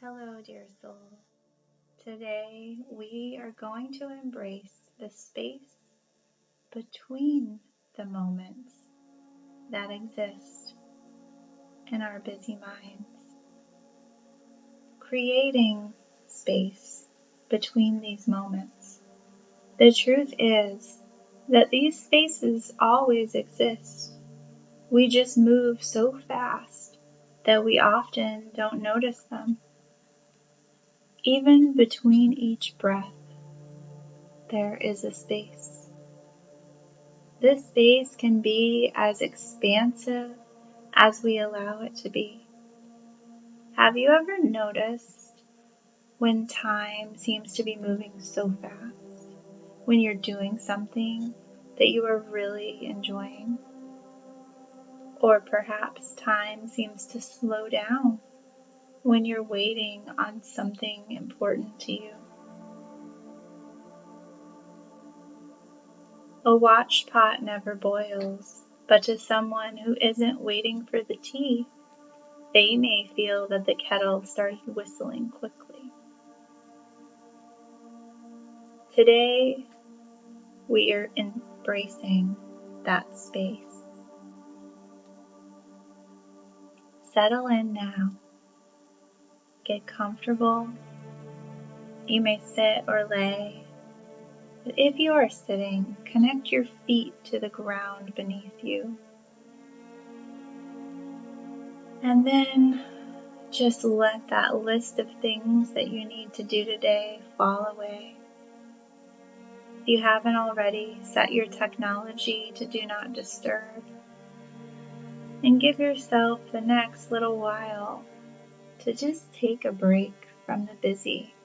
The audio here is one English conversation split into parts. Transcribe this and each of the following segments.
Hello, dear soul. Today we are going to embrace the space between the moments that exist in our busy minds, creating space between these moments. The truth is that these spaces always exist. We just move so fast that we often don't notice them. Even between each breath, there is a space. This space can be as expansive as we allow it to be. Have you ever noticed when time seems to be moving so fast, when you're doing something that you are really enjoying? Or perhaps time seems to slow down when you're waiting on something important to you. A watched pot never boils, but to someone who isn't waiting for the tea, they may feel that the kettle started whistling quickly. Today, we are embracing that space. Settle in now. Get comfortable. You may sit or lay, but if you are sitting, connect your feet to the ground beneath you. And then just let that list of things that you need to do today fall away. If you haven't already, set your technology to do not disturb and give yourself the next little while to just take a break from the busy.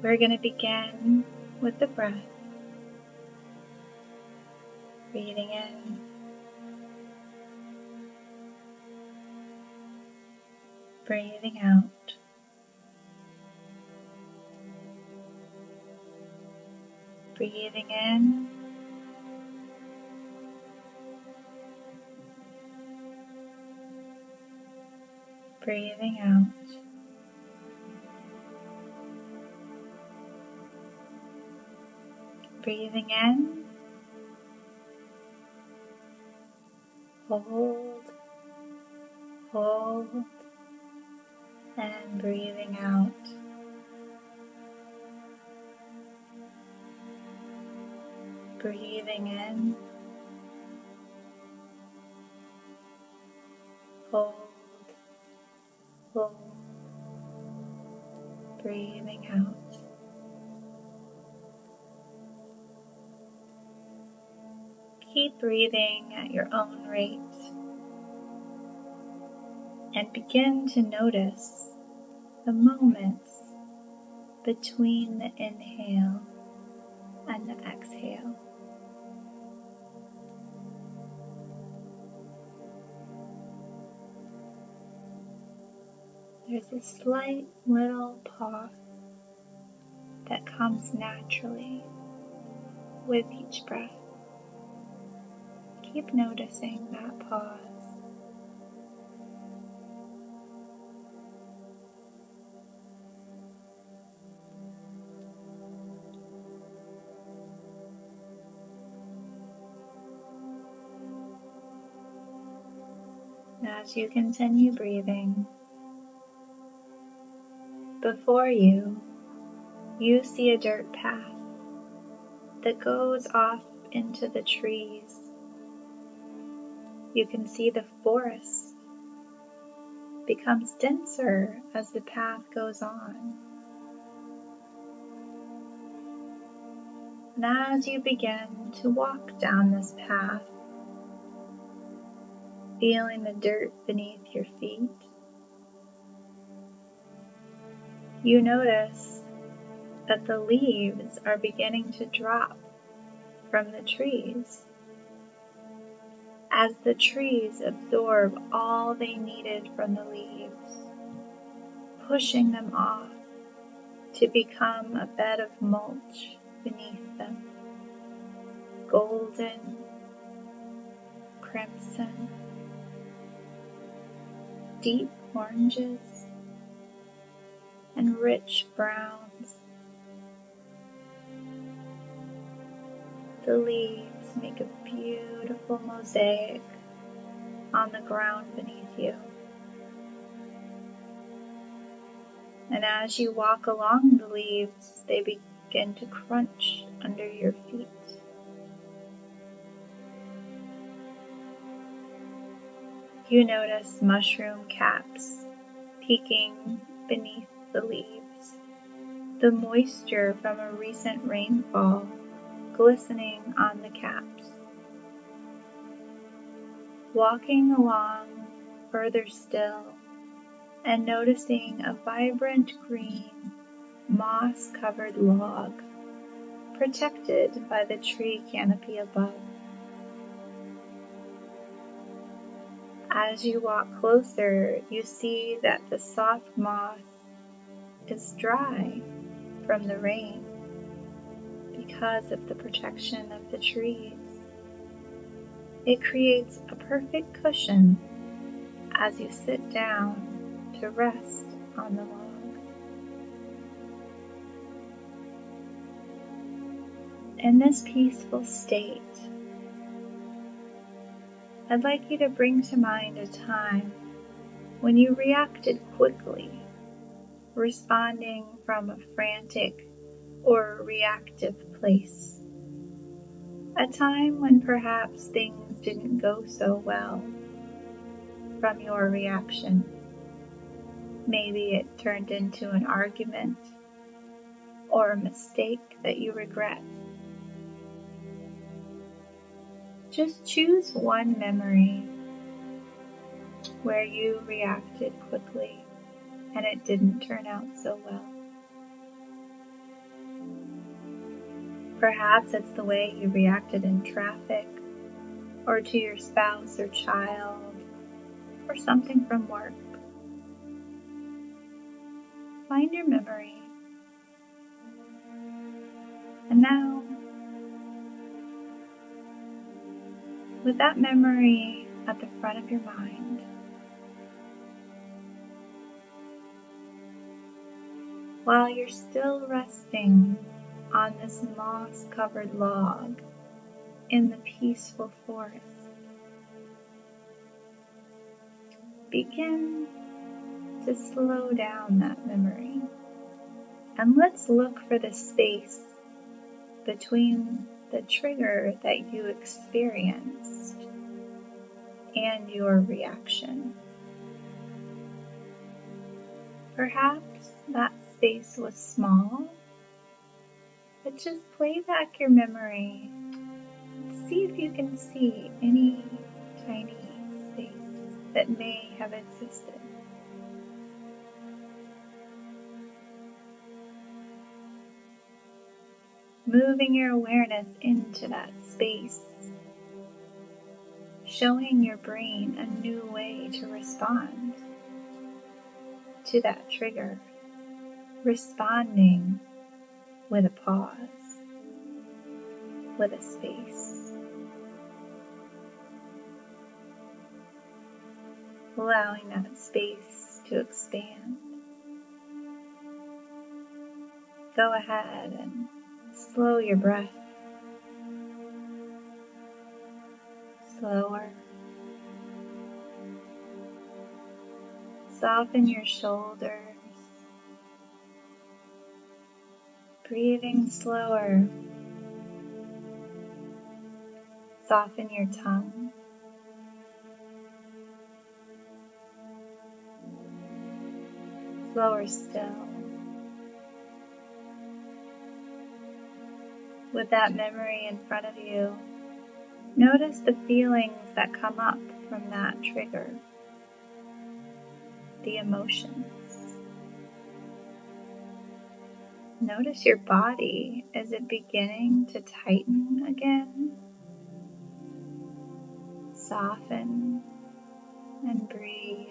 We're going to begin with the breath. Breathing in, breathing out. Breathing in, breathing out. Breathing in, hold, hold, and breathing out. Breathing in, hold, hold, breathing out. Keep breathing at your own rate and begin to notice the moments between the inhale and the exhale. There's a slight little pause that comes naturally with each breath. Keep noticing that pause. As you continue breathing, before you, you see a dirt path that goes off into the trees. You can see the forest becomes denser as the path goes on. And as you begin to walk down this path, feeling the dirt beneath your feet, you notice that the leaves are beginning to drop from the trees as the trees absorb all they needed from the leaves, pushing them off to become a bed of mulch beneath them. Golden, crimson, deep oranges and rich browns. The leaves make a beautiful mosaic on the ground beneath you. And as you walk along the leaves, they begin to crunch under your feet. You notice mushroom caps peeking beneath the leaves, the moisture from a recent rainfall glistening on the caps. Walking along further still and noticing a vibrant green, moss-covered log protected by the tree canopy above. As you walk closer, you see that the soft moss is dry from the rain because of the protection of the trees. It creates a perfect cushion as you sit down to rest on the log. In this peaceful state, I'd like you to bring to mind a time when you reacted quickly, responding from a frantic or reactive place. A time when perhaps things didn't go so well from your reaction. Maybe it turned into an argument or a mistake that you regret. Just choose one memory where you reacted quickly and it didn't turn out so well. Perhaps it's the way you reacted in traffic, or to your spouse or child, or something from work. Find your memory. And now, with that memory at the front of your mind, while you're still resting on this moss-covered log in the peaceful forest, begin to slow down that memory. And let's look for the space between the trigger that you experienced and your reaction. Perhaps that space was small, but just play back your memory. See if you can see any tiny space that may have existed. Moving your awareness into that space, showing your brain a new way to respond to that trigger, responding with a pause, with a space, allowing that space to expand. Go ahead and slow your breath. Slower. Soften your shoulders. Breathing slower. Soften your tongue. Slower still. With that memory in front of you, notice the feelings that come up from that trigger, the emotions. Notice your body. Is it beginning to tighten again? Soften and breathe.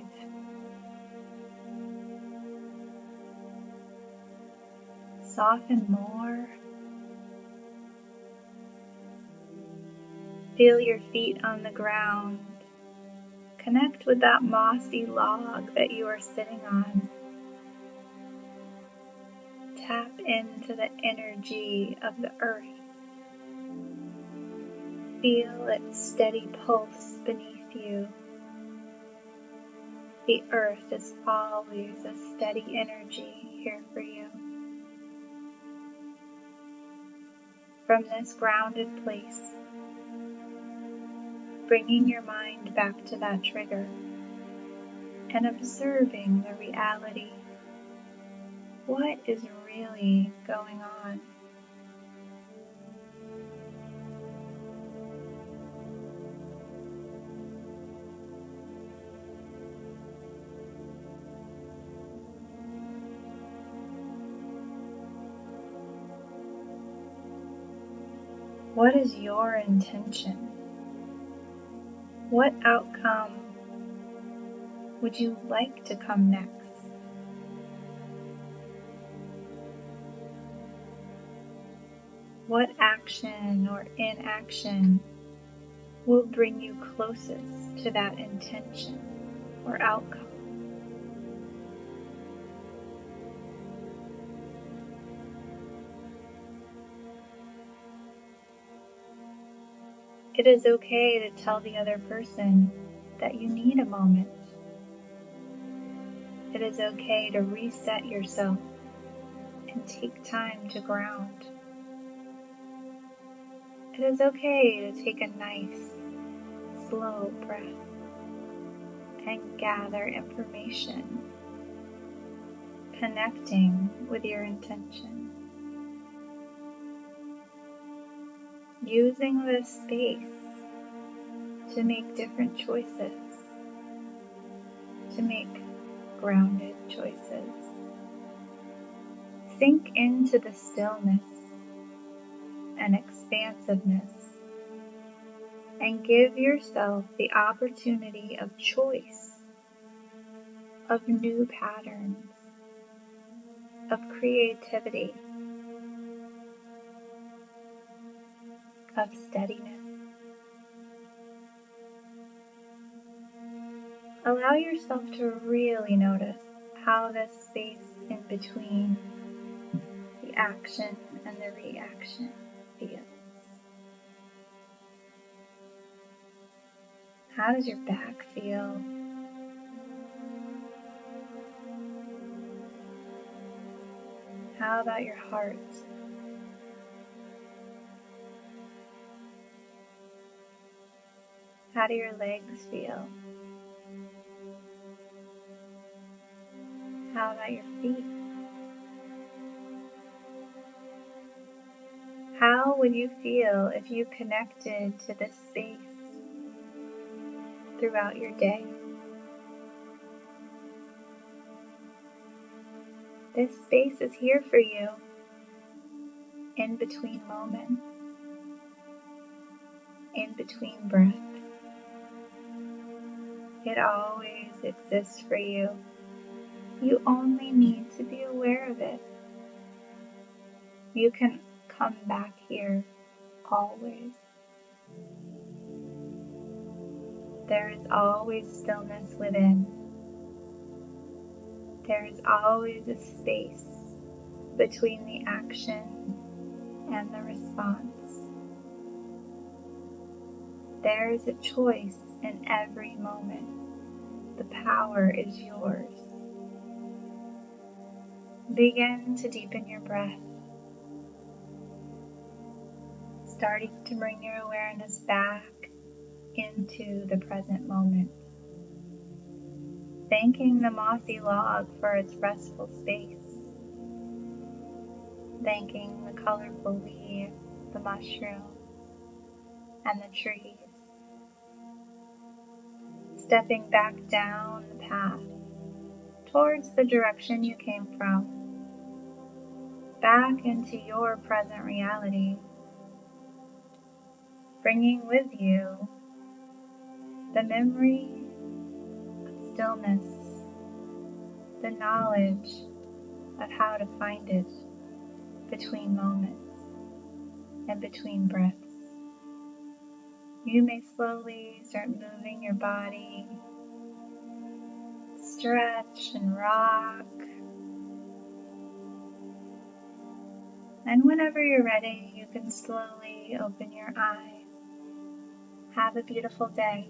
Soften more. Feel your feet on the ground. Connect with that mossy log that you are sitting on. Tap into the energy of the earth. Feel its steady pulse beneath you. The earth is always a steady energy here for you. From this grounded place, bringing your mind back to that trigger and observing the reality. What is really going on? What is your intention? What outcome would you like to come next? What action or inaction will bring you closest to that intention or outcome? It is okay to tell the other person that you need a moment. It is okay to reset yourself and take time to ground. It is okay to take a nice, slow breath and gather information, connecting with your intention. Using this space to make different choices, to make grounded choices. Sink into the stillness and expansiveness and give yourself the opportunity of choice, of new patterns, of creativity, of steadiness. Allow yourself to really notice how this space in between the action and the reaction feels. How does your back feel? How about your heart? How do your legs feel? How about your feet? How would you feel if you connected to this space throughout your day? This space is here for you in between moments, in between breaths. It always exists for you. You only need to be aware of it. You can come back here always. There is always stillness within. There is always a space between the action and the response. There is a choice in every moment. The power is yours. Begin to deepen your breath, starting to bring your awareness back into the present moment. Thanking the mossy log for its restful space. Thanking the colorful leaves, the mushrooms, and the trees. Stepping back down the path towards the direction you came from, back into your present reality, bringing with you the memory of stillness, the knowledge of how to find it between moments and between breaths. You may slowly start moving your body stretch and rock. And whenever you're ready, you can slowly open your eyes. Have a beautiful day.